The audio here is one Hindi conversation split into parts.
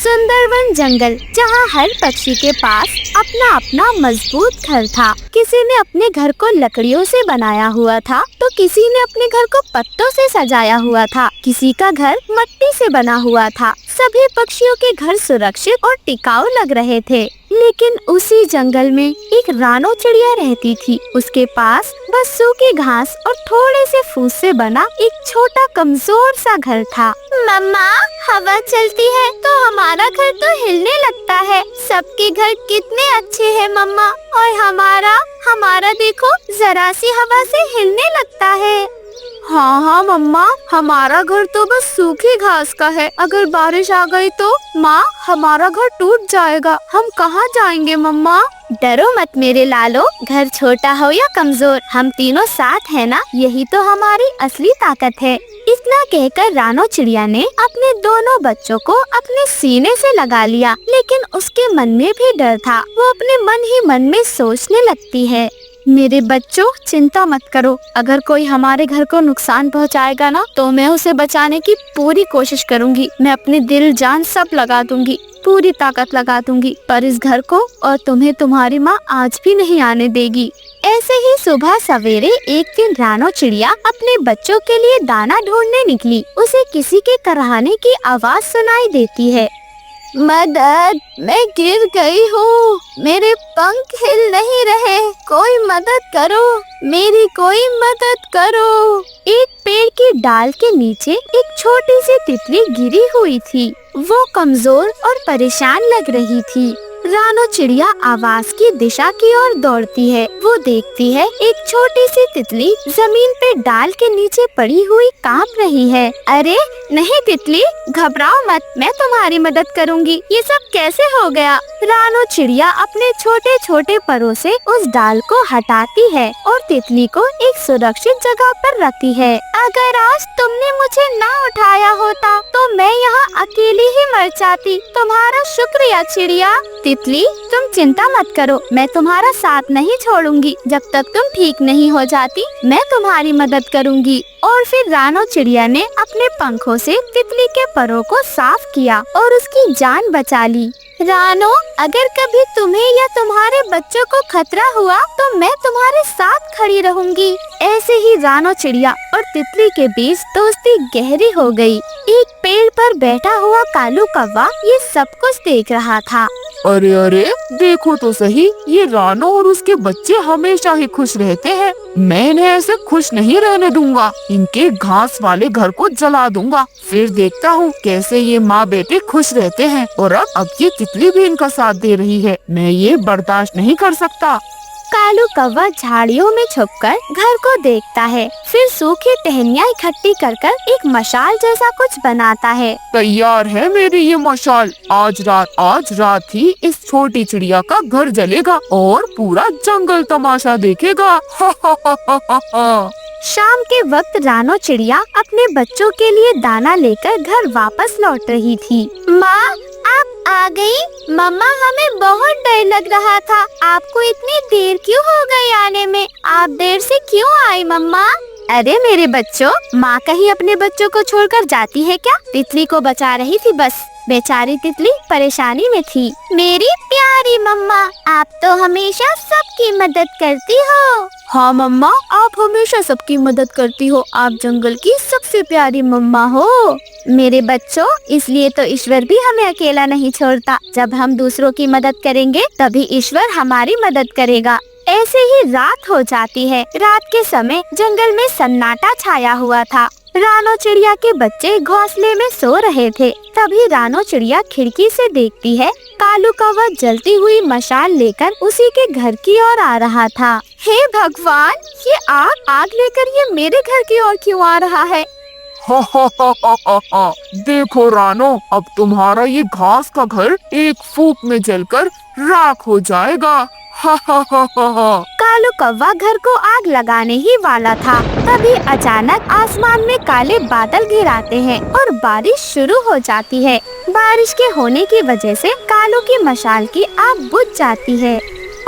सुंदरवन जंगल, जहाँ हर पक्षी के पास अपना अपना मजबूत घर था। किसी ने अपने घर को लकड़ियों से बनाया हुआ था, तो किसी ने अपने घर को पत्तों से सजाया हुआ था, किसी का घर मिट्टी से बना हुआ था। सभी पक्षियों के घर सुरक्षित और टिकाऊ लग रहे थे। लेकिन उसी जंगल में एक रानो चिड़िया रहती थी। उसके पास बस सूखी घास और थोड़े से फूस से बना एक छोटा कमजोर सा घर था। मम्मा, हवा चलती है तो हमारा घर तो हिलने लगता है। सबके घर कितने अच्छे हैं मम्मा, और हमारा देखो जरा सी हवा से हिलने लगता है। हाँ मम्मा, हमारा घर तो बस सूखी घास का है। अगर बारिश आ गई तो माँ, हमारा घर टूट जाएगा। हम कहाँ जाएंगे मम्मा? डरो मत मेरे लालो, घर छोटा हो या कमजोर, हम तीनों साथ हैं ना, यही तो हमारी असली ताकत है। इतना कहकर रानो चिड़िया ने अपने दोनों बच्चों को अपने सीने से लगा लिया। लेकिन उसके मन में भी डर था। वो अपने मन ही मन में सोचने लगती है, मेरे बच्चों चिंता मत करो, अगर कोई हमारे घर को नुकसान पहुंचाएगा ना, तो मैं उसे बचाने की पूरी कोशिश करूंगी। मैं अपने दिल जान सब लगा दूंगी, पूरी ताकत लगा दूंगी, पर इस घर को और तुम्हें तुम्हारी माँ आज भी नहीं आने देगी। ऐसे ही सुबह सवेरे एक दिन रानो चिड़िया अपने बच्चों के लिए दाना ढूंढने निकली। उसे किसी के कराहने की आवाज सुनाई देती है। मदद, मैं गिर गई हूँ, मेरे पंख हिल नहीं रहे, कोई मदद करो, मेरी कोई मदद करो। एक पेड़ की डाल के नीचे एक छोटी सी तितली गिरी हुई थी। वो कमजोर और परेशान लग रही थी। रानो चिड़िया आवाज की दिशा की ओर दौड़ती है। वो देखती है एक छोटी सी तितली जमीन पे डाल के नीचे पड़ी हुई कांप रही है। अरे नहीं तितली, घबराओ मत, मैं तुम्हारी मदद करूंगी। ये सब कैसे हो गया? रानो चिड़िया अपने छोटे छोटे परों से उस डाल को हटाती है और तितली को एक सुरक्षित जगह पर रखती है। अगर आज तुमने मुझे ना उठाया होता तो मैं यहाँ अकेली ही मर जाती। तुम्हारा शुक्रिया चिड़िया। तितली, तुम चिंता मत करो, मैं तुम्हारा साथ नहीं छोड़ूंगी। जब तक तुम ठीक नहीं हो जाती, मैं तुम्हारी मदद करूंगी। और फिर रानो चिड़िया ने अपने पंखों से तितली के परों को साफ किया और उसकी जान बचा ली। रानो, अगर कभी तुम्हें या तुम्हारे बच्चों को खतरा हुआ तो मैं तुम्हारे साथ खड़ी रहूंगी। ऐसे ही रानो चिड़िया और तितली के बीच दोस्ती गहरी हो गई। एक पेड़ पर बैठा हुआ कालू कौवा ये सब कुछ देख रहा था। अरे अरे, देखो तो सही, ये रानो और उसके बच्चे हमेशा ही खुश रहते हैं। मैं इन्हें ऐसे खुश नहीं रहने दूंगा। इनके घास वाले घर को जला दूंगा, फिर देखता हूँ कैसे ये माँ बेटे खुश रहते हैं। और अब ये तितली भी इनका साथ दे रही है, मैं ये बर्दाश्त नहीं कर सकता। कालू कौवा झाड़ियों में छुपकर घर को देखता है, फिर सूखी टहनियाँ इकट्ठी कर एक मशाल जैसा कुछ बनाता है। तैयार है मेरी ये मशाल। आज रात ही इस छोटी चिड़िया का घर जलेगा और पूरा जंगल तमाशा देखेगा। शाम के वक्त रानो चिड़िया अपने बच्चों के लिए दाना लेकर घर वापस लौट रही थी। माँ, आप आ गई? मम्मा, हमें बहुत डर लग रहा था। आपको इतनी देर क्यों हो गई आने में? आप देर से क्यों आई मम्मा? अरे मेरे बच्चों, माँ कहीं अपने बच्चों को छोड़कर जाती है क्या? तितली को बचा रही थी बस। बेचारी तितली परेशानी में थी। मेरी प्यारी मम्मा, आप तो हमेशा सबकी मदद करती हो। हाँ मम्मा, आप हमेशा सबकी मदद करती हो। आप जंगल की सबसे प्यारी मम्मा हो। मेरे बच्चों, इसलिए तो ईश्वर भी हमें अकेला नहीं छोड़ता। जब हम दूसरों की मदद करेंगे तभी ईश्वर हमारी मदद करेगा। ऐसे ही रात हो जाती है। रात के समय जंगल में सन्नाटा छाया हुआ था। रानो चिड़िया के बच्चे घोंसले में सो रहे थे। तभी रानो चिड़िया खिड़की से देखती है कालू कौवा जलती हुई मशाल लेकर उसी के घर की ओर आ रहा था। हे भगवान, ये आग लेकर ये मेरे घर की ओर क्यों आ रहा है? देखो रानो, अब तुम्हारा ये घास का घर एक फूंक में जलकर राख हो जाएगा। कालू कौवा घर को आग लगाने ही वाला था। तभी अचानक आसमान में काले बादल घिर आते हैं और बारिश शुरू हो जाती है। बारिश के होने की वजह से कालू की मशाल की आग बुझ जाती है।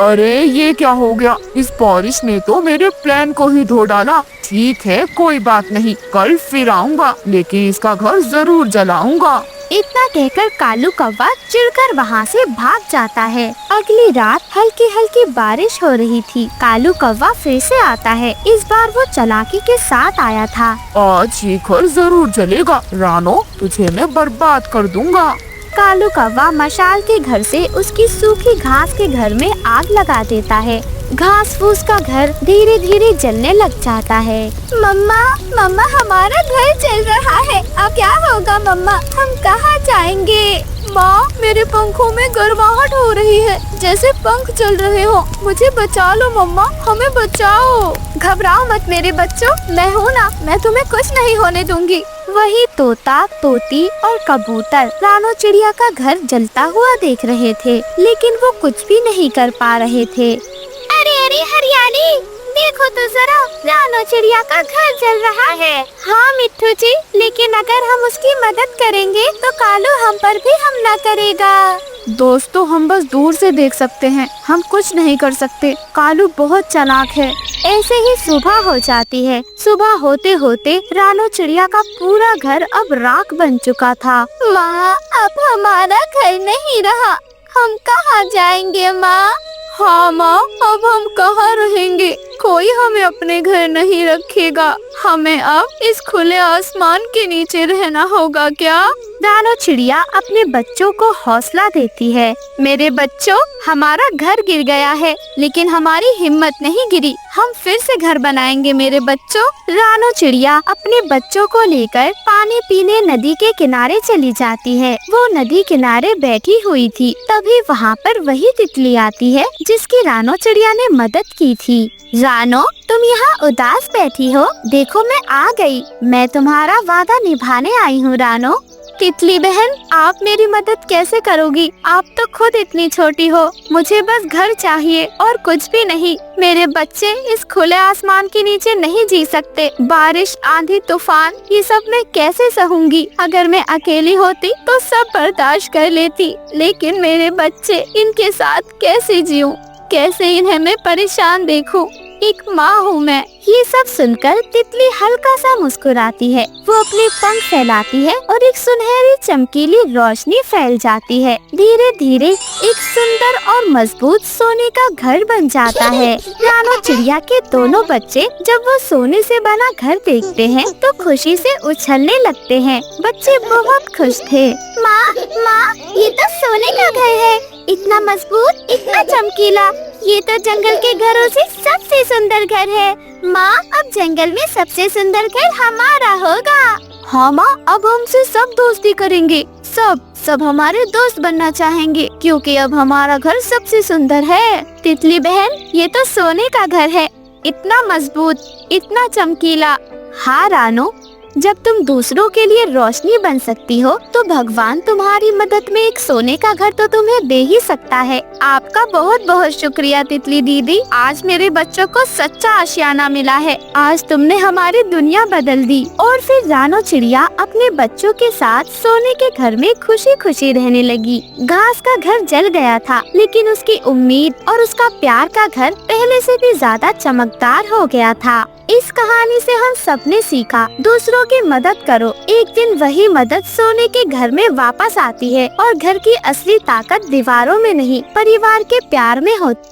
अरे ये क्या हो गया? इस बारिश ने तो मेरे प्लान को ही धो डाला। ठीक है, कोई बात नहीं, कल फिर आऊंगा, लेकिन इसका घर जरूर जलाऊंगा। इतना कहकर कालू कौवा चिढ़कर वहाँ से भाग जाता है। अगली रात हल्की हल्की बारिश हो रही थी। कालू कौवा फिर से आता है। इस बार वो चालाकी के साथ आया था। आज ये घर जरूर जलेगा रानो, तुझे मैं बर्बाद कर दूंगा। कालू कौवा मशाल के घर से उसकी सूखी घास के घर में आग लगा देता है। घास फूस का घर धीरे धीरे जलने लग जाता है। मम्मा मम्मा हमारा घर जल रहा है, अब क्या होगा मम्मा, हम कहाँ जाएंगे? माँ, मेरे पंखों में गर्माहट हो रही है, जैसे पंख जल रहे हो। मुझे बचा लो मम्मा, हमें बचाओ। घबराओ मत मेरे बच्चों, मैं हूँ ना, मैं तुम्हें कुछ नहीं होने दूंगी। वही तोता, तोती और कबूतर रानो चिड़िया का घर जलता हुआ देख रहे थे, लेकिन वो कुछ भी नहीं कर पा रहे थे। अरे अरे हरियाली, देखो तो जरा, रानो चिड़िया का घर जल रहा है। हाँ मिट्ठू जी, लेकिन अगर हम उसकी मदद करेंगे तो कालू हम पर भी हमला करेगा। दोस्तों, हम बस दूर से देख सकते हैं, हम कुछ नहीं कर सकते। कालू बहुत चालाक है। ऐसे ही सुबह हो जाती है। सुबह होते होते रानो चिड़िया का पूरा घर अब राख बन चुका था। माँ, अब हमारा घर नहीं रहा, हम कहाँ जाएंगे माँ? हाँ माँ, अब हम कहाँ रहेंगे? कोई हमें अपने घर नहीं रखेगा। हमें अब इस खुले आसमान के नीचे रहना होगा क्या? रानो चिड़िया अपने बच्चों को हौसला देती है। मेरे बच्चों, हमारा घर गिर गया है, लेकिन हमारी हिम्मत नहीं गिरी। हम फिर से घर बनाएंगे मेरे बच्चों। रानो चिड़िया अपने बच्चों को लेकर पानी पीने नदी के किनारे चली जाती है। वो नदी किनारे बैठी हुई थी, तभी वहाँ पर वही तितली आती है जिसकी रानो चिड़िया ने मदद की थी। रानो, तुम यहाँ उदास बैठी हो, देखो मैं आ गई। मैं तुम्हारा वादा निभाने आई हूँ रानो। तितली बहन, आप मेरी मदद कैसे करोगी? आप तो खुद इतनी छोटी हो। मुझे बस घर चाहिए और कुछ भी नहीं। मेरे बच्चे इस खुले आसमान के नीचे नहीं जी सकते। बारिश, आंधी, तूफान, ये सब मैं कैसे सहूंगी? अगर मैं अकेली होती तो सब बर्दाश्त कर लेती, लेकिन मेरे बच्चे, इनके साथ कैसे जीऊं? कैसे इन्हें मैं परेशान देखूं? एक माँ हूँ मैं। ये सब सुनकर तितली हल्का सा मुस्कुराती है। वो अपने पंख फैलाती है और एक सुनहरी चमकीली रोशनी फैल जाती है। धीरे धीरे एक सुंदर और मजबूत सोने का घर बन जाता है। रानो चिड़िया के दोनों बच्चे जब वो सोने से बना घर देखते हैं तो खुशी से उछलने लगते हैं। बच्चे बहुत खुश थे। माँ, ये तो सोने का घर है, इतना मजबूत, इतना चमकीला। ये तो जंगल के घरों से सबसे सुंदर घर है। माँ, अब जंगल में सबसे सुंदर घर हमारा होगा। हाँ माँ, अब हमसे सब दोस्ती करेंगे। सब हमारे दोस्त बनना चाहेंगे, क्योंकि अब हमारा घर सबसे सुंदर है। तितली बहन, ये तो सोने का घर है, इतना मजबूत, इतना चमकीला। हाँ रानो, जब तुम दूसरों के लिए रोशनी बन सकती हो तो भगवान तुम्हारी मदद में एक सोने का घर तो तुम्हें दे ही सकता है। आपका बहुत बहुत शुक्रिया तितली दीदी, आज मेरे बच्चों को सच्चा आशियाना मिला है। आज तुमने हमारी दुनिया बदल दी। और फिर रानो चिड़िया अपने बच्चों के साथ सोने के घर में खुशी खुशी रहने लगी। घास का घर जल गया था, लेकिन उसकी उम्मीद और उसका प्यार का घर पहले से भी ज्यादा चमकदार हो गया था। इस कहानी से हम सबने सीखा, दूसरों की मदद करो, एक दिन वही मदद सोने के घर में वापस आती है। और घर की असली ताकत दीवारों में नहीं, परिवार के प्यार में होती।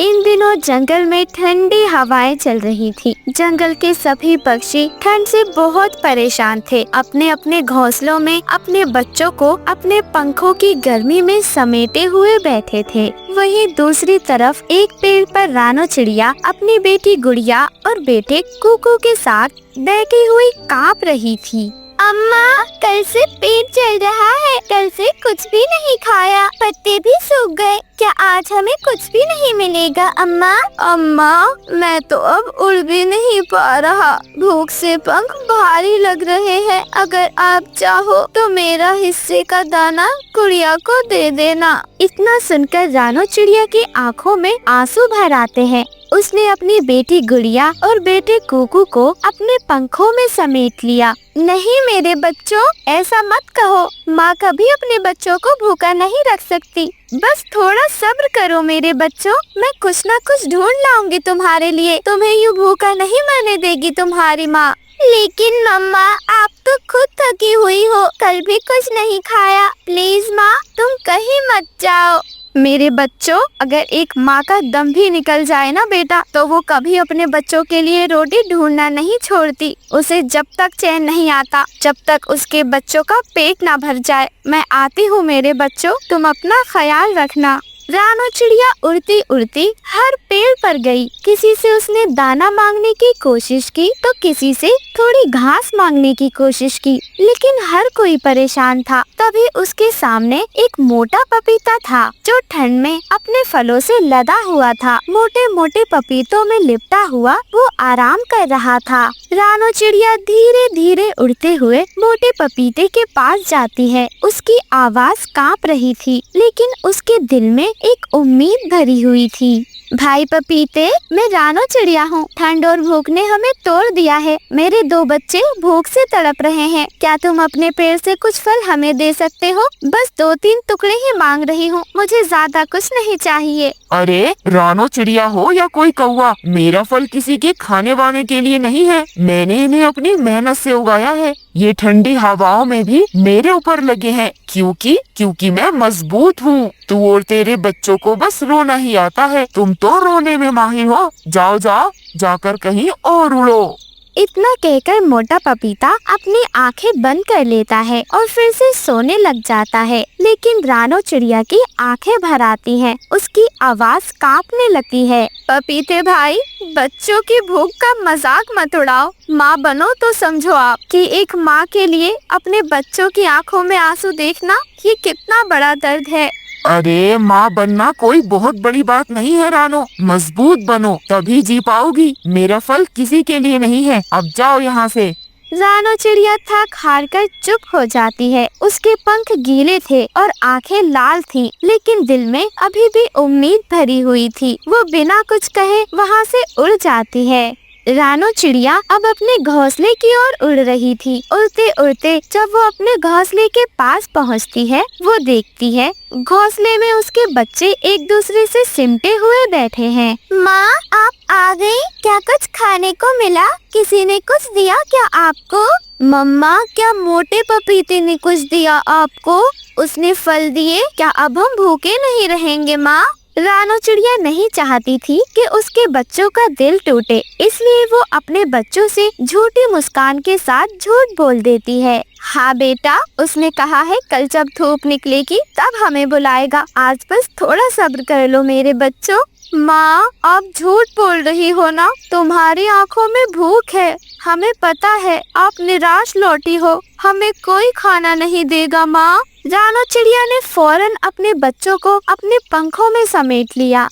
इन दिनों जंगल में ठंडी हवाएं चल रही थी। जंगल के सभी पक्षी ठंड से बहुत परेशान थे। अपने अपने घोंसलों में अपने बच्चों को अपने पंखों की गर्मी में समेटे हुए बैठे थे। वहीं दूसरी तरफ एक पेड़ पर रानो चिड़िया अपनी बेटी गुड़िया और बेटे कुकू के साथ बैठी हुई कांप रही थी। अम्मा, कल से पेट जल रहा है, कल से कुछ भी नहीं खाया, पत्ते भी सूख गए। क्या आज हमें कुछ भी नहीं मिलेगा अम्मा? अम्मा, मैं तो अब उड़ भी नहीं पा रहा, भूख से पंख भारी लग रहे हैं। अगर आप चाहो तो मेरा हिस्से का दाना गुड़िया को दे देना। इतना सुनकर रानो चिड़िया की आंखों में आंसू भर आते हैं। उसने अपनी बेटी गुड़िया और बेटे कुकू को अपने पंखों में समेट लिया। नहीं मेरे बच्चों, ऐसा मत कहो, माँ कभी अपने बच्चों को भूखा नहीं रख सकती। बस थोड़ा सब्र करो मेरे बच्चों, मैं कुछ न कुछ ढूंढ लाऊंगी तुम्हारे लिए। तुम्हें यूँ भूखा नहीं मरने देगी तुम्हारी माँ। लेकिन मम्मा आप तो खुद थकी हुई हो, कल भी कुछ नहीं खाया। प्लीज माँ तुम कहीं मत जाओ। मेरे बच्चों, अगर एक माँ का दम भी निकल जाए ना बेटा, तो वो कभी अपने बच्चों के लिए रोटी ढूंढना नहीं छोड़ती। उसे जब तक चैन नहीं आता, जब तक उसके बच्चों का पेट ना भर जाए। मैं आती हूँ मेरे बच्चों, तुम अपना ख्याल रखना। रानो चिड़िया उड़ती उड़ती हर पेड़ पर गई। किसी से उसने दाना मांगने की कोशिश की तो किसी से थोड़ी घास मांगने की कोशिश की, लेकिन हर कोई परेशान था। तभी उसके सामने एक मोटा पपीता था जो ठंड में अपने फलों से लदा हुआ था। मोटे मोटे पपीतों में लिपटा हुआ वो आराम कर रहा था। रानो चिड़िया धीरे धीरे उड़ते हुए मोटे पपीते के पास जाती है। उसकी आवाज कांप रही थी, लेकिन उसके दिल में एक उम्मीद भरी हुई थी। भाई पपीते, मैं रानो चिड़िया हूँ। ठंड और भूख ने हमें तोड़ दिया है। मेरे 2 बच्चे भूख से तड़प रहे हैं। क्या तुम अपने पेड़ से कुछ फल हमें दे सकते हो? बस 2-3 टुकड़े ही मांग रही हूँ, मुझे ज्यादा कुछ नहीं चाहिए। अरे रानो चिड़िया हो या कोई कौवा, मेरा फल किसी के खाने वाने के लिए नहीं है। मैंने इन्हें अपनी मेहनत से उगाया है। ये ठंडी हवाओं में भी मेरे ऊपर लगे हैं, क्योंकि मैं मजबूत हूँ। तू और तेरे बच्चों को बस रोना ही आता है। तुम तो रोने में माहिर हो। जाओ जाकर कहीं और उड़ो। इतना कहकर मोटा पपीता अपनी आंखें बंद कर लेता है और फिर से सोने लग जाता है। लेकिन रानो चिड़िया की आंखें भर आती हैं, उसकी आवाज कांपने लगती है। पपीते भाई, बच्चों की भूख का मजाक मत उड़ाओ। माँ बनो तो समझो आप कि एक माँ के लिए अपने बच्चों की आंखों में आंसू देखना ये कितना बड़ा दर्द है। अरे माँ बनना कोई बहुत बड़ी बात नहीं है रानो। मजबूत बनो, तभी जी पाओगी। मेरा फल किसी के लिए नहीं है। अब जाओ यहाँ से। रानो चिड़िया थक हार कर चुप हो जाती है। उसके पंख गीले थे और आंखें लाल थीं, लेकिन दिल में अभी भी उम्मीद भरी हुई थी। वो बिना कुछ कहे वहाँ से उड़ जाती है। रानो चिड़िया अब अपने घोंसले की ओर उड़ रही थी। उड़ते उड़ते जब वो अपने घोंसले के पास पहुँचती है, वो देखती है घोंसले में उसके बच्चे एक दूसरे से सिमटे हुए बैठे हैं। माँ आप आ गई? क्या कुछ खाने को मिला? किसी ने कुछ दिया क्या आपको? मम्मा, क्या मोटे पपीते ने कुछ दिया आपको? उसने फल दिए? क्या अब हम भूखे नहीं रहेंगे माँ? रानो चिड़िया नहीं चाहती थी कि उसके बच्चों का दिल टूटे, इसलिए वो अपने बच्चों से झूठी मुस्कान के साथ झूठ बोल देती है। हाँ बेटा, उसने कहा है कल जब धूप निकलेगी तब हमें बुलाएगा। आज बस थोड़ा सब्र कर लो मेरे बच्चों। माँ, आप झूठ बोल रही हो ना? तुम्हारी आंखों में भूख है। हमें पता है आप निराश लौटी हो। हमें कोई खाना नहीं देगा माँ। रानो चिड़िया ने फौरन अपने बच्चों को अपने पंखों में समेट लिया।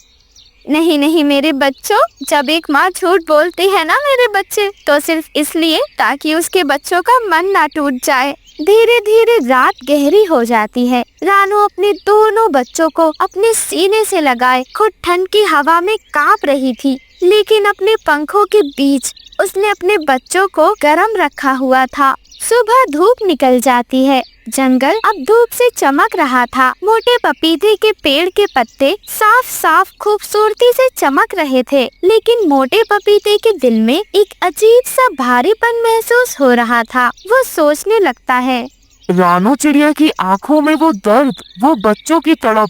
नहीं नहीं मेरे बच्चों, जब एक माँ झूठ बोलती है ना मेरे बच्चे, तो सिर्फ इसलिए ताकि उसके बच्चों का मन ना टूट जाए। धीरे धीरे रात गहरी हो जाती है। रानो अपने दोनों बच्चों को अपने सीने से लगाए खुद ठंड की हवा में कांप रही थी, लेकिन अपने पंखों के बीच उसने अपने बच्चों को गर्म रखा हुआ था। सुबह धूप निकल जाती है। जंगल अब धूप से चमक रहा था। मोटे पपीते के पेड़ के पत्ते साफ साफ खूबसूरती से चमक रहे थे, लेकिन मोटे पपीते के दिल में एक अजीब सा भारीपन महसूस हो रहा था। वो सोचने लगता है, रानो चिड़िया की आंखों में वो दर्द, वो बच्चों की तड़प।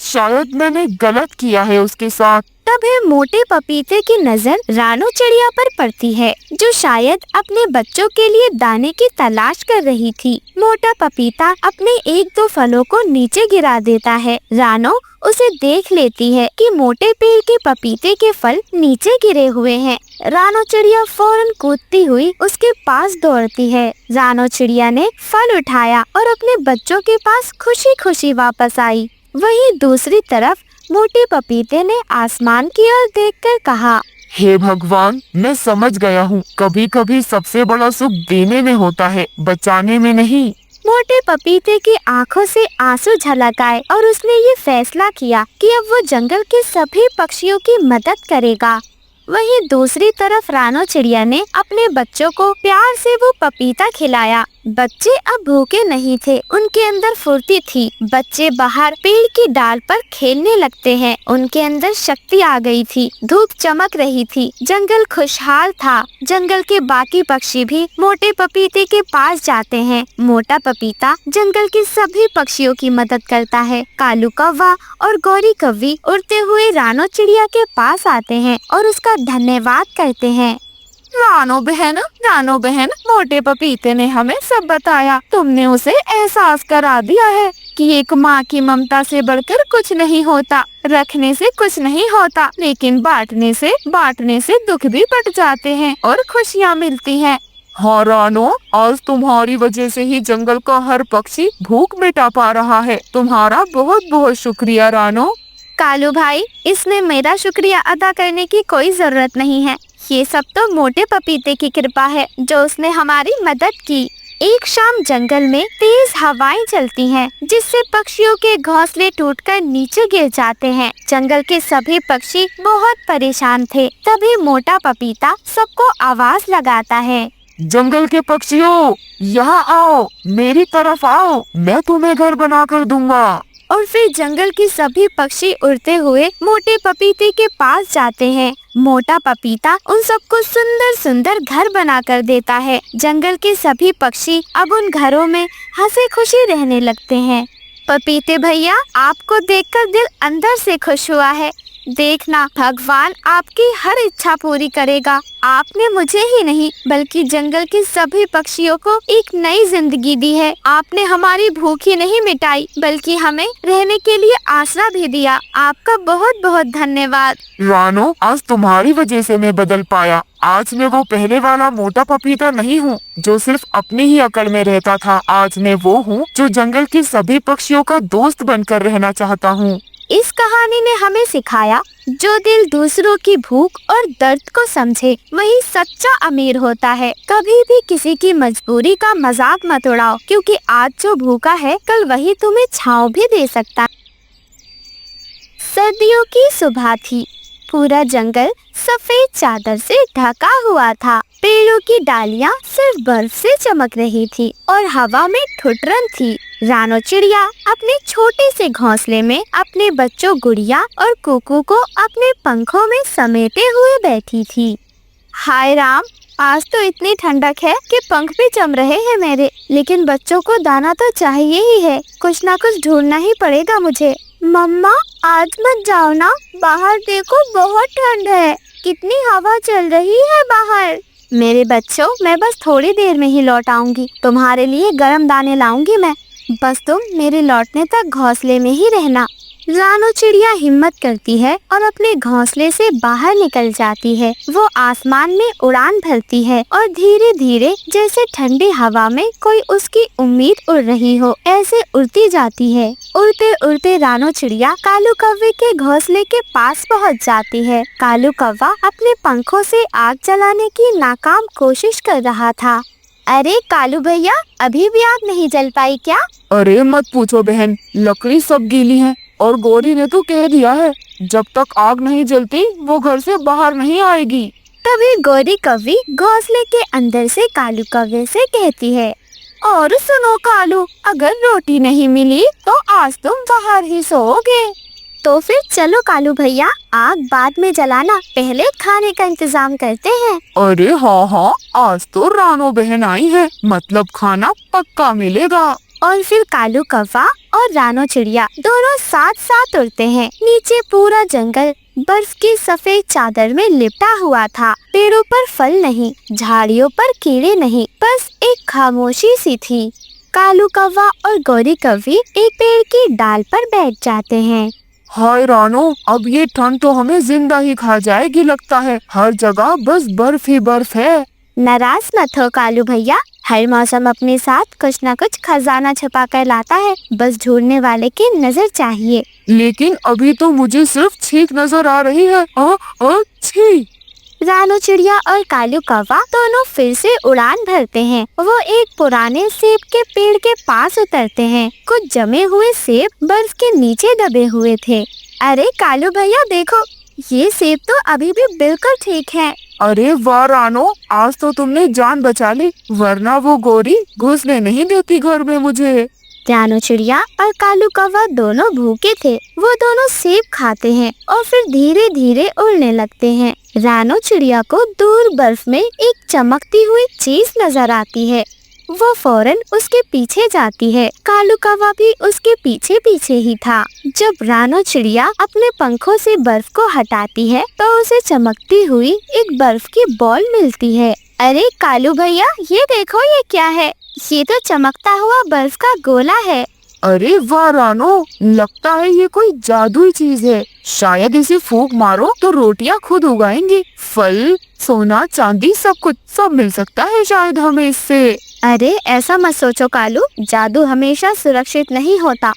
शायद मैंने गलत किया है उसके साथ। तभी मोटे पपीते की नजर रानो चिड़िया पर पड़ती है, जो शायद अपने बच्चों के लिए दाने की तलाश कर रही थी। मोटा पपीता अपने 1-2 फलों को नीचे गिरा देता है। रानो उसे देख लेती है कि मोटे पेड़ के पपीते के फल नीचे गिरे हुए हैं। रानो चिड़िया फौरन कूदती हुई उसके पास दौड़ती है। रानो चिड़िया ने फल उठाया और अपने बच्चों के पास खुशी खुशी वापस आई। वहीं दूसरी तरफ मोटे पपीते ने आसमान की ओर देखकर कहा, हे भगवान, मैं समझ गया हूँ। कभी कभी सबसे बड़ा सुख देने में होता है, बचाने में नहीं। मोटे पपीते की आंखों से आंसू झलक आए और उसने ये फैसला किया कि अब वो जंगल के सभी पक्षियों की मदद करेगा। वहीं दूसरी तरफ रानो चिड़िया ने अपने बच्चों को प्यार से वो पपीता खिलाया। बच्चे अब भूखे नहीं थे, उनके अंदर फुर्ती थी। बच्चे बाहर पेड़ की डाल पर खेलने लगते हैं, उनके अंदर शक्ति आ गई थी। धूप चमक रही थी, जंगल खुशहाल था। जंगल के बाकी पक्षी भी मोटे पपीते के पास जाते हैं। मोटा पपीता जंगल के सभी पक्षियों की मदद करता है। कालू कौवा और गौरी कौवी उड़ते हुए रानो चिड़िया के पास आते हैं और उसका धन्यवाद करते हैं। रानो बहन, मोटे पपीते ने हमें सब बताया। तुमने उसे एहसास करा दिया है कि एक माँ की ममता से बढ़कर कुछ नहीं होता। रखने से कुछ नहीं होता, लेकिन बांटने से दुख भी बट जाते हैं और खुशियाँ मिलती हैं। हाँ रानो, आज तुम्हारी वजह से ही जंगल का हर पक्षी भूख मिटा पा रहा है। तुम्हारा बहुत बहुत शुक्रिया रानो। कालू भाई, इसमें मेरा शुक्रिया अदा करने की कोई जरूरत नहीं है। ये सब तो मोटे पपीते की कृपा है जो उसने हमारी मदद की। एक शाम जंगल में तेज हवाएं चलती हैं, जिससे पक्षियों के घोंसले टूटकर नीचे गिर जाते हैं। जंगल के सभी पक्षी बहुत परेशान थे। तभी मोटा पपीता सबको आवाज लगाता है, जंगल के पक्षियों, यहाँ आओ, मेरी तरफ आओ, मैं तुम्हें घर बना कर दूंगा। और फिर जंगल के सभी पक्षी उड़ते हुए मोटे पपीते के पास जाते हैं। मोटा पपीता उन सबको सुंदर सुंदर घर बना कर देता है। जंगल के सभी पक्षी अब उन घरों में हंसी खुशी रहने लगते हैं। पपीते भैया, आपको देखकर दिल अंदर से खुश हुआ है। देखना, भगवान आपकी हर इच्छा पूरी करेगा। आपने मुझे ही नहीं बल्कि जंगल के सभी पक्षियों को एक नई जिंदगी दी है। आपने हमारी भूख ही नहीं मिटाई बल्कि हमें रहने के लिए आसरा भी दिया। आपका बहुत बहुत धन्यवाद। रानो, आज तुम्हारी वजह से मैं बदल पाया। आज मैं वो पहले वाला मोटा पपीता नहीं हूँ जो सिर्फ अपनी ही अकड़ में रहता था। आज मैं वो हूँ जो जंगल के सभी पक्षियों का दोस्त बनकर रहना चाहता हूँ। इस कहानी ने हमें सिखाया, जो दिल दूसरों की भूख और दर्द को समझे वही सच्चा अमीर होता है। कभी भी किसी की मजबूरी का मजाक मत उड़ाओ, क्योंकि आज जो भूखा है कल वही तुम्हें छांव भी दे सकता। सर्दियों की सुबह थी। पूरा जंगल सफेद चादर से ढका हुआ था। पेड़ों की डालियां सिर्फ बर्फ से चमक रही थी और हवा में ठुठरन थी। रानो चिड़िया अपने छोटे से घोंसले में अपने बच्चों गुड़िया और कुकू को अपने पंखों में समेटे हुए बैठी थी। हाय राम, आज तो इतनी ठंडक है कि पंख भी चम रहे हैं मेरे, लेकिन बच्चों को दाना तो चाहिए ही है। कुछ ना कुछ ढूंढना ही पड़ेगा मुझे। मम्मा, आज मत जाओ ना, बाहर देखो बहुत ठंड है। कितनी हवा चल रही है बाहर। मेरे बच्चों, मैं बस थोड़ी देर में ही लौट आऊंगी। तुम्हारे लिए गर्म दाने लाऊंगी मैं। बस तुम मेरे लौटने तक घोंसले में ही रहना। रानो चिड़िया हिम्मत करती है और अपने घोंसले से बाहर निकल जाती है। वो आसमान में उड़ान भरती है और धीरे धीरे जैसे ठंडी हवा में कोई उसकी उम्मीद उड़ रही हो, ऐसे उड़ती जाती है। उड़ते उड़ते रानो चिड़िया कालू कौवे के घोंसले के पास पहुंच जाती है। कालू कौवा अपने पंखों से आग जलाने की नाकाम कोशिश कर रहा था। अरे कालू भैया, अभी भी आग नहीं जल पाई क्या? अरे मत पूछो बहन, लकड़ी सब गीली है और गौरी ने तो कह दिया है जब तक आग नहीं जलती वो घर से बाहर नहीं आएगी। तभी गौरी कौवी घोंसले के अंदर से कालू कौवे से कहती है, और सुनो कालू, अगर रोटी नहीं मिली तो आज तुम बाहर ही सोओगे। तो फिर चलो कालू भैया, आग बाद में जलाना, पहले खाने का इंतजाम करते हैं। अरे हाँ, आज तो रानो बहन आई है, मतलब खाना पक्का मिलेगा। और फिर कालू कौवा और रानो चिड़िया दोनों साथ साथ उड़ते हैं। नीचे पूरा जंगल बर्फ की सफेद चादर में लिपटा हुआ था। पेड़ों पर फल नहीं, झाड़ियों पर कीड़े नहीं, बस एक खामोशी सी थी। कालू कौवा और गौरी कौवी एक पेड़ की डाल पर बैठ जाते हैं। हाय रानो, अब ये ठंड तो हमें जिंदा ही खा जाएगी लगता है। हर जगह बस बर्फ ही बर्फ है। नाराज मत हो कालू भैया, हर मौसम अपने साथ कुछ न कुछ खजाना छुपा कर लाता है, बस ढूंढने वाले की नजर चाहिए। लेकिन अभी तो मुझे सिर्फ छींक नजर आ रही है। छी। रानो चिड़िया और कालू कौवा दोनों फिर से उड़ान भरते हैं। वो एक पुराने सेब के पेड़ के पास उतरते हैं। कुछ जमे हुए सेब बर्फ के नीचे दबे हुए थे। अरे कालू भैया देखो, ये सेब तो अभी भी बिल्कुल ठीक है। अरे वाह रानो, आज तो तुमने जान बचा ली, वरना वो गोरी घुसने नहीं देती घर में मुझे। रानो चिड़िया और कालू कौवा दोनों भूखे थे। वो दोनों सेब खाते हैं और फिर धीरे धीरे उड़ने लगते हैं। रानो चिड़िया को दूर बर्फ में एक चमकती हुई चीज नजर आती है। वो फौरन उसके पीछे जाती है। कालू कौवा भी उसके पीछे पीछे ही था। जब रानो चिड़िया अपने पंखों से बर्फ को हटाती है तो उसे चमकती हुई एक बर्फ की बॉल मिलती है। अरे कालू भैया, ये देखो, ये क्या है? ये तो चमकता हुआ बर्फ का गोला है। अरे वाह रानो, लगता है ये कोई जादुई चीज है। शायद इसे फूंक मारो तो रोटियां खुद उगाएंगी। फल, सोना, चांदी, सब मिल सकता है शायद हमें इससे। अरे ऐसा मत सोचो कालू, जादू हमेशा सुरक्षित नहीं होता।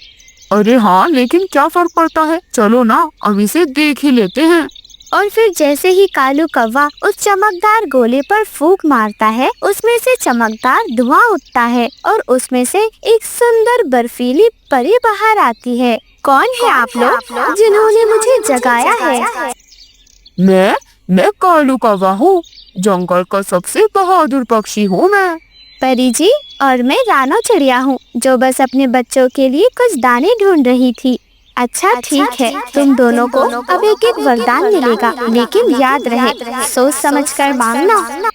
अरे हाँ, लेकिन क्या फर्क पड़ता है, चलो ना अब इसे देख ही लेते हैं। और फिर जैसे ही कालू कौवा उस चमकदार गोले पर फूंक मारता है, उसमें से चमकदार धुआं उठता है और उसमें से एक सुंदर बर्फीली परी बाहर आती है। कौन है आप लोग जिन्होंने मुझे जगाया है? मैं कालू कौवा हूँ, जंगल का सबसे बहादुर पक्षी हूँ मैं। परी जी, और मैं रानो चिड़िया हूँ जो बस अपने बच्चों के लिए कुछ दाने ढूंढ रही थी। अच्छा ठीक है, तुम दोनों को अब एक एक वरदान मिलेगा, लेकिन याद रहे सोच समझकर मांगना।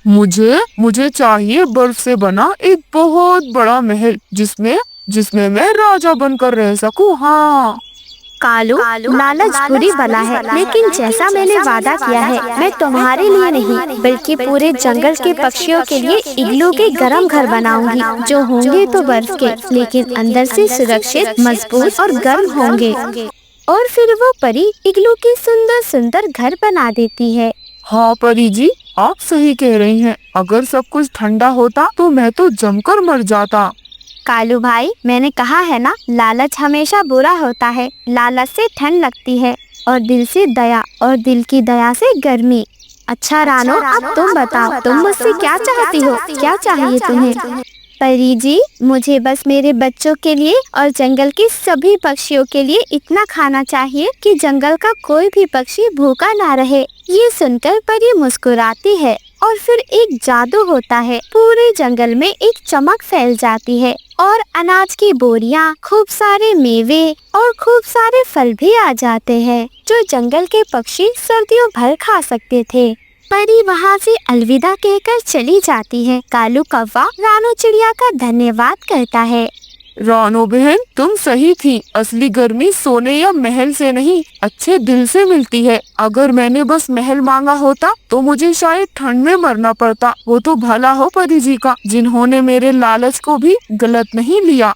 मुझे चाहिए बर्फ से बना एक बहुत बड़ा महल, जिसमें मैं राजा बनकर रह सकूं। हाँ कालू, लालच बुरी बला है, लेकिन जैसा मैंने वादा किया है, मैं तुम्हारे लिए नहीं बल्कि पूरे जंगल के पक्षियों के लिए इग्लू के गर्म घर बनाऊंगी, जो होंगे तो बर्फ के, लेकिन अंदर से सुरक्षित, मजबूत और गर्म होंगे। और फिर वो परी इग्लू के सुंदर सुंदर घर बना देती है। हाँ परी जी, आप सही कह रही हैं। अगर सब कुछ ठंडा होता तो मैं तो जमकर मर जाता। कालू भाई, मैंने कहा है ना, लालच हमेशा बुरा होता है। लालच से ठंड लगती है और दिल से दया, और दिल की दया से गर्मी। अच्छा रानो, अब तुम बताओ, तुम मुझसे क्या चाहती हो? क्या चाहिए तुम्हें? परी जी, मुझे बस मेरे बच्चों के लिए और जंगल के सभी पक्षियों के लिए इतना खाना चाहिए कि जंगल का कोई भी पक्षी भूखा ना रहे। ये सुनकर परी मुस्कुराती है और फिर एक जादू होता है। पूरे जंगल में एक चमक फैल जाती है और अनाज की बोरियां, खूब सारे मेवे और खूब सारे फल भी आ जाते हैं, जो जंगल के पक्षी सर्दियों भर खा सकते थे। परी वहाँ से अलविदा कहकर चली जाती है। कालू कौवा रानो चिड़िया का धन्यवाद करता है। रानो बहन, तुम सही थी। असली गर्मी सोने या महल से नहीं, अच्छे दिल से मिलती है। अगर मैंने बस महल मांगा होता तो मुझे शायद ठंड में मरना पड़ता। वो तो भला हो परी जी का, जिन्होंने मेरे लालच को भी गलत नहीं लिया।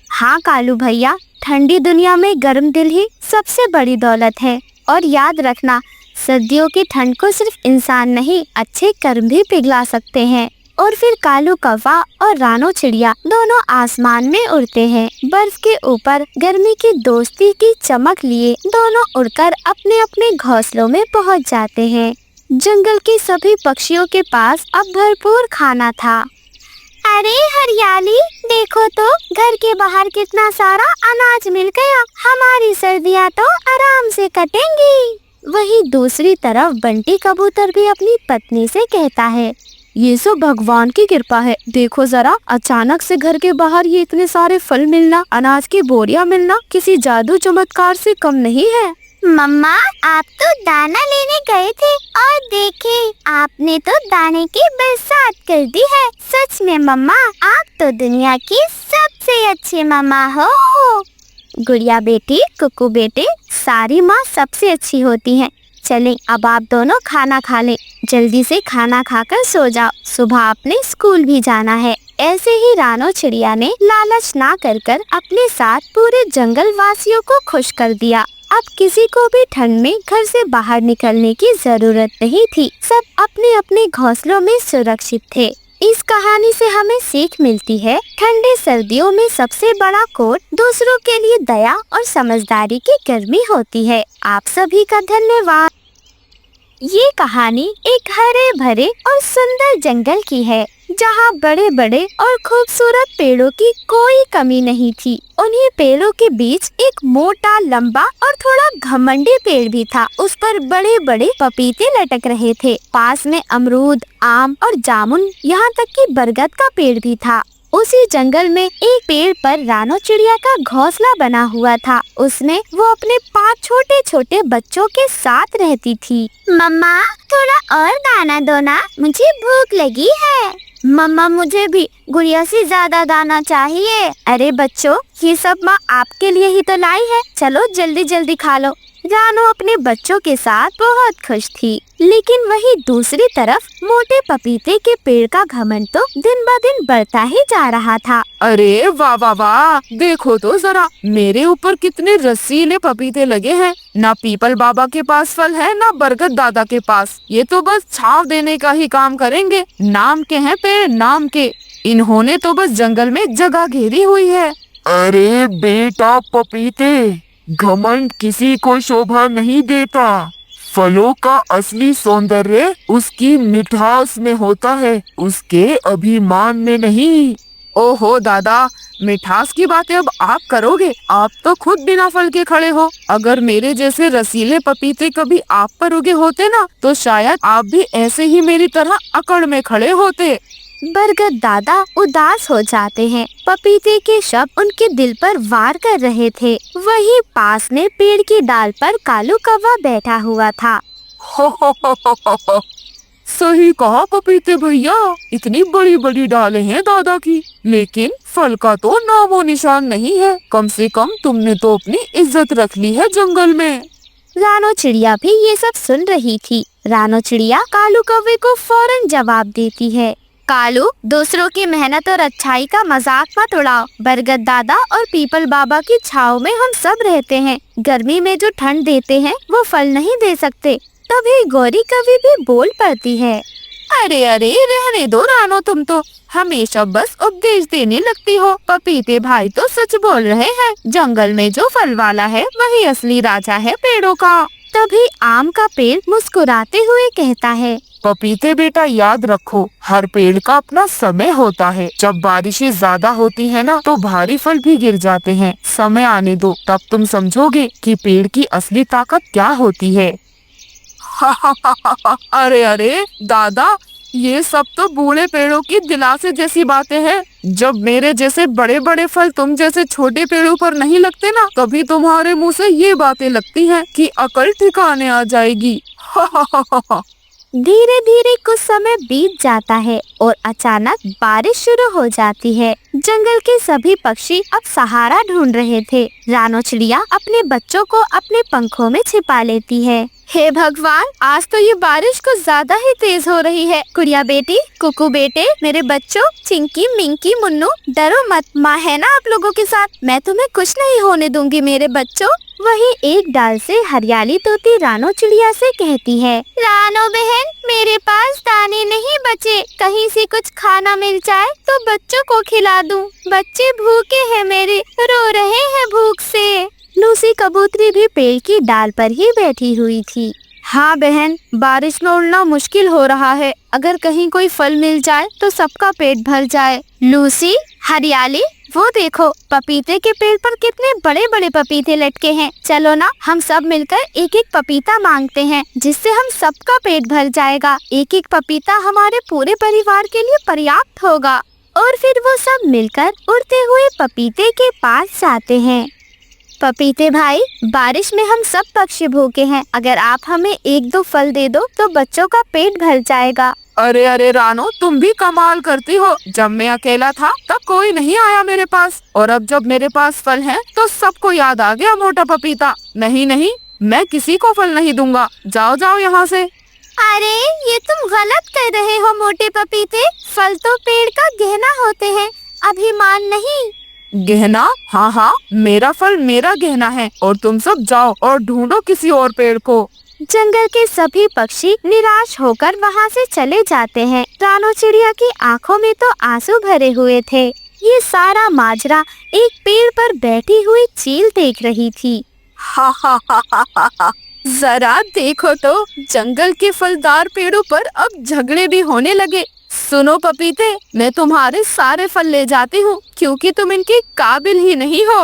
हाँ कालू भैया, ठंडी दुनिया में गर्म दिल ही सबसे बड़ी दौलत है। और याद रखना, सर्दियों की ठंड को सिर्फ इंसान नहीं, अच्छे कर्म भी पिघला सकते हैं। और फिर कालू कौवा और रानो चिड़िया दोनों आसमान में उड़ते हैं। बर्फ के ऊपर गर्मी की दोस्ती की चमक लिए दोनों उड़कर अपने अपने घोंसलों में पहुंच जाते हैं। जंगल के सभी पक्षियों के पास अब भरपूर खाना था। अरे हरियाली, देखो तो घर के बाहर कितना सारा अनाज मिल गया। हमारी सर्दियाँ तो आराम से कटेंगी। वहीं दूसरी तरफ बंटी कबूतर भी अपनी पत्नी से कहता है, ये सब भगवान की कृपा है। देखो जरा, अचानक से घर के बाहर ये इतने सारे फल मिलना, अनाज की बोरियां मिलना किसी जादू चमत्कार से कम नहीं है। मम्मा, आप तो दाना लेने गए थे और देखे, आपने तो दाने की बरसात कर दी है। सच में मम्मा, आप तो दुनिया की सबसे अच्छी मम्मा हो। गुड़िया बेटी, कुकू बेटे, सारी माँ सबसे अच्छी होती हैं। चलें, अब आप दोनों खाना खा लें। जल्दी से खाना खाकर सो जाओ, सुबह आपने स्कूल भी जाना है। ऐसे ही रानो चिड़िया ने लालच ना कर अपने साथ पूरे जंगल वासियों को खुश कर दिया। अब किसी को भी ठंड में घर से बाहर निकलने की जरूरत नहीं थी। सब अपने अपने घोंसलों में सुरक्षित थे। इस कहानी से हमें सीख मिलती है, ठंडे सर्दियों में सबसे बड़ा कोड दूसरों के लिए दया और समझदारी की गर्मी होती है। आप सभी का धन्यवाद। ये कहानी एक हरे भरे और सुंदर जंगल की है, जहाँ बड़े बड़े और खूबसूरत पेड़ों की कोई कमी नहीं थी। उन्हीं पेड़ों के बीच एक मोटा, लंबा और थोड़ा घमंडी पेड़ भी था। उस पर बड़े बड़े पपीते लटक रहे थे। पास में अमरूद, आम और जामुन, यहाँ तक कि बरगद का पेड़ भी था। उसी जंगल में एक पेड़ पर रानो चिड़िया का घोंसला बना हुआ था। उसमें वो अपने 5 छोटे छोटे बच्चों के साथ रहती थी। मम्मा, थोड़ा और दाना दो ना, मुझे भूख लगी है। मम्मा, मुझे भी गुड़िया से ज्यादा दाना चाहिए। अरे बच्चों, ये सब माँ आपके लिए ही तो लाई है, चलो जल्दी जल्दी खा लो। रानो अपने बच्चों के साथ बहुत खुश थी, लेकिन वहीं दूसरी तरफ मोटे पपीते के पेड़ का घमंड तो दिन ब दिन बढ़ता ही जा रहा था। अरे वाह वाह वाह, देखो तो जरा मेरे ऊपर कितने रसीले पपीते लगे हैं। ना पीपल बाबा के पास फल है, ना बरगद दादा के पास। ये तो बस छाव देने का ही काम करेंगे। नाम के हैं पेड़, नाम के। इन्होंने तो बस जंगल में जगह घेरी हुई है। अरे बेटा पपीते, घमंड किसी को शोभा नहीं देता। फलों का असली सौंदर्य उसकी मिठास में होता है, उसके अभिमान में नहीं। ओहो दादा, मिठास की बातें अब आप करोगे? आप तो खुद बिना फल के खड़े हो। अगर मेरे जैसे रसीले पपीते कभी आप पर उगे होते ना, तो शायद आप भी ऐसे ही मेरी तरह अकड़ में खड़े होते। बरगद दादा उदास हो जाते हैं। पपीते के शब्द उनके दिल पर वार कर रहे थे। वहीं पास में पेड़ की डाल पर कालू कौवा बैठा हुआ था। सही कहा पपीते भैया, इतनी बड़ी बड़ी डालें हैं दादा की, लेकिन फल का तो नामो निशान नहीं है। कम से कम तुमने तो अपनी इज्जत रख ली है जंगल में। रानो चिड़िया भी ये सब सुन रही थी। रानो चिड़िया कालू कौवे को फौरन जवाब देती है। कालू, दूसरों की मेहनत और अच्छाई का मजाक मत उड़ाओ। बरगद दादा और पीपल बाबा की छाव में हम सब रहते हैं। गर्मी में जो ठंड देते हैं वो फल नहीं दे सकते। तभी गौरी कभी भी बोल पड़ती है। अरे अरे, रहने दो रानो, तुम तो हमेशा बस उपदेश देने लगती हो। पपीते भाई तो सच बोल रहे हैं। जंगल में जो फल वाला है वही असली राजा है पेड़ों का। तभी आम का पेड़ मुस्कुराते हुए कहता है। पपीते बेटा, याद रखो, हर पेड़ का अपना समय होता है। जब बारिशें ज्यादा होती है ना, तो भारी फल भी गिर जाते हैं। समय आने दो, तब तुम समझोगे कि पेड़ की असली ताकत क्या होती है। अरे अरे दादा, ये सब तो बूढ़े पेड़ों की दिलासे जैसी बातें हैं। जब मेरे जैसे बड़े बड़े फल तुम जैसे छोटे पेड़ों पर नहीं लगते ना, तभी तुम्हारे मुंह से ये बातें लगती हैं कि अकल ठिकाने आ जाएगी। धीरे धीरे कुछ समय बीत जाता है और अचानक बारिश शुरू हो जाती है। जंगल के सभी पक्षी अब सहारा ढूंढ रहे थे। रानो चिड़िया अपने बच्चों को अपने पंखों में छिपा लेती है। हे भगवान, आज तो ये बारिश कुछ ज्यादा ही तेज हो रही है। गुड़िया बेटी, कुकू बेटे, मेरे बच्चों, चिंकी, मिंकी, मुन्नू, डरो मत, माँ है ना आप लोगों के साथ। मैं तुम्हें कुछ नहीं होने दूंगी मेरे बच्चों। वहीं एक डाल से हरियाली तोती रानो चिड़िया से कहती है। रानो बहन, मेरे पास दाने नहीं बचे, कहीं से कुछ खाना मिल जाए तो बच्चों को खिला दूं। बच्चे भूखे हैं मेरे, रो रहे हैं भूख से। लूसी कबूतरी भी पेड़ की डाल पर ही बैठी हुई थी। हाँ बहन, बारिश में उड़ना मुश्किल हो रहा है। अगर कहीं कोई फल मिल जाए तो सबका पेट भर जाए। लूसी, हरियाली, वो देखो पपीते के पेड़ पर कितने बड़े बड़े पपीते लटके हैं। चलो ना, हम सब मिलकर एक एक पपीता मांगते हैं, जिससे हम सबका पेट भर जाएगा। एक एक पपीता हमारे पूरे परिवार के लिए पर्याप्त होगा। और फिर वो सब मिलकर उड़ते हुए पपीते के पास जाते हैं। पपीते भाई, बारिश में हम सब पक्षी भूखे हैं। अगर आप हमें 1-2 फल दे दो तो बच्चों का पेट भर जाएगा। अरे अरे रानो, तुम भी कमाल करती हो। जब मैं अकेला था तब कोई नहीं आया मेरे पास, और अब जब मेरे पास फल हैं तो सबको याद आ गया मोटा पपीता। नहीं नहीं, मैं किसी को फल नहीं दूंगा। जाओ जाओ यहाँ से। अरे, ये तुम गलत कर रहे हो मोटे पपीते। फल तो पेड़ का गहना होते हैं, अभिमान नहीं। गहना? हाँ हाँ, मेरा फल मेरा गहना है। और तुम सब जाओ और ढूंढो किसी और पेड़ को। जंगल के सभी पक्षी निराश होकर वहाँ से चले जाते हैं। रानो चिड़िया की आंखों में तो आंसू भरे हुए थे। ये सारा माजरा एक पेड़ पर बैठी हुई चील देख रही थी। हा हा हा हा हा हा। जरा देखो तो, जंगल के फलदार पेड़ों पर अब झगड़े भी होने लगे। सुनो पपीते, मैं तुम्हारे सारे फल ले जाती हूँ क्योंकि तुम इनके काबिल ही नहीं हो।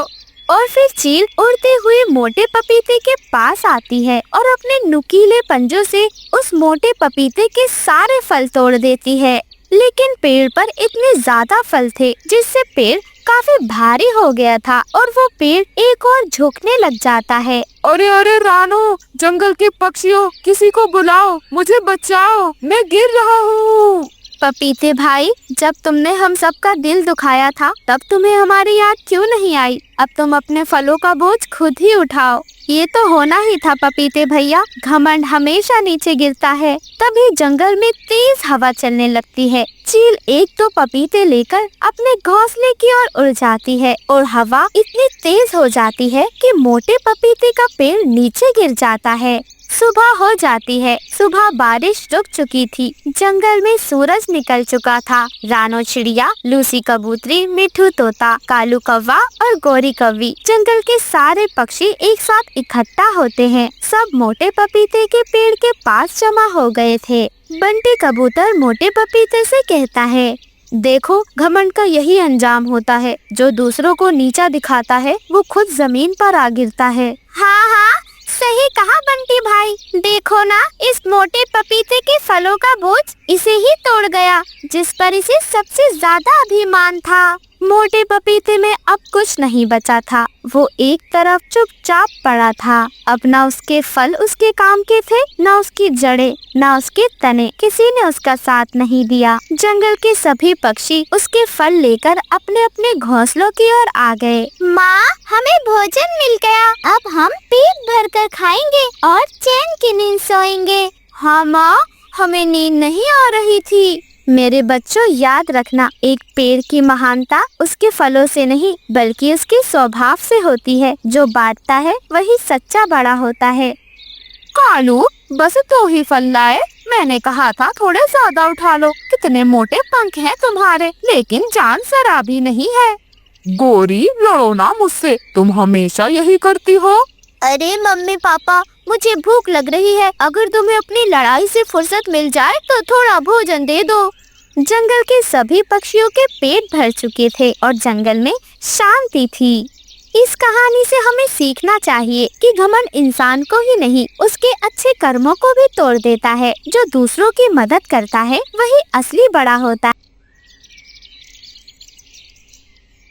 और फिर चील उड़ते हुए मोटे पपीते के पास आती है और अपने नुकीले पंजों से उस मोटे पपीते के सारे फल तोड़ देती है। लेकिन पेड़ पर इतने ज्यादा फल थे जिससे पेड़ काफी भारी हो गया था और वो पेड़ एक और झुकने लग जाता है। अरे अरे रानो, जंगल के पक्षियों, किसी को बुलाओ, मुझे बचाओ, मैं गिर रहा हूँ। पपीते भाई, जब तुमने हम सबका दिल दुखाया था तब तुम्हें हमारी याद क्यों नहीं आई? अब तुम अपने फलों का बोझ खुद ही उठाओ। ये तो होना ही था पपीते भैया, घमंड हमेशा नीचे गिरता है। तभी जंगल में तेज हवा चलने लगती है। चील एक दो पपीते लेकर अपने घोंसले की ओर उड़ जाती है और हवा इतनी तेज हो जाती है कि मोटे पपीते का पेड़ नीचे गिर जाता है। सुबह हो जाती है। सुबह बारिश रुक चुकी थी। जंगल में सूरज निकल चुका था। रानो चिड़िया, लूसी कबूतरी, मिठू तोता, कालू कौवा और गोरी कौवी, जंगल के सारे पक्षी एक साथ इकट्ठा होते हैं। सब मोटे पपीते के पेड़ के पास जमा हो गए थे। बंटी कबूतर मोटे पपीते से कहता है, देखो, घमंड का यही अंजाम होता है। जो दूसरों को नीचा दिखाता है वो खुद जमीन पर आ गिरता है। हाँ हाँ, सही कहा बंटी भाई। देखो ना, इस मोटे पपीते के फलों का बोझ इसे ही तोड़ गया जिस पर इसे सबसे ज्यादा अभिमान था। मोटे पपीते में अब कुछ नहीं बचा था। वो एक तरफ चुपचाप पड़ा था। अब ना उसके फल उसके काम के थे, ना उसकी जड़ें, ना उसके तने। किसी ने उसका साथ नहीं दिया। जंगल के सभी पक्षी उसके फल लेकर अपने अपने घोंसलों की ओर आ गए। माँ, हमें भोजन मिल गया। अब हम पेट भरकर खाएंगे और चैन की नींद सोएंगे। हाँ माँ, हमें नींद नहीं आ रही थी। मेरे बच्चों, याद रखना, एक पेड़ की महानता उसके फलों से नहीं बल्कि उसके स्वभाव से होती है। जो बांटता है वही सच्चा बड़ा होता है। कालू, बस 2 ही फल लाए। मैंने कहा था थोड़े ज्यादा उठा लो। कितने मोटे पंख हैं तुम्हारे, लेकिन जान जरा भी नहीं है। गोरी, लड़ो ना मुझसे, तुम हमेशा यही करती हो। अरे मम्मी पापा, मुझे भूख लग रही है। अगर तुम्हें अपनी लड़ाई से फुर्सत मिल जाए तो थोड़ा भोजन दे दो। जंगल के सभी पक्षियों के पेट भर चुके थे और जंगल में शांति थी। इस कहानी से हमें सीखना चाहिए कि घमंड इंसान को ही नहीं, उसके अच्छे कर्मों को भी तोड़ देता है। जो दूसरों की मदद करता है वही असली बड़ा होता है।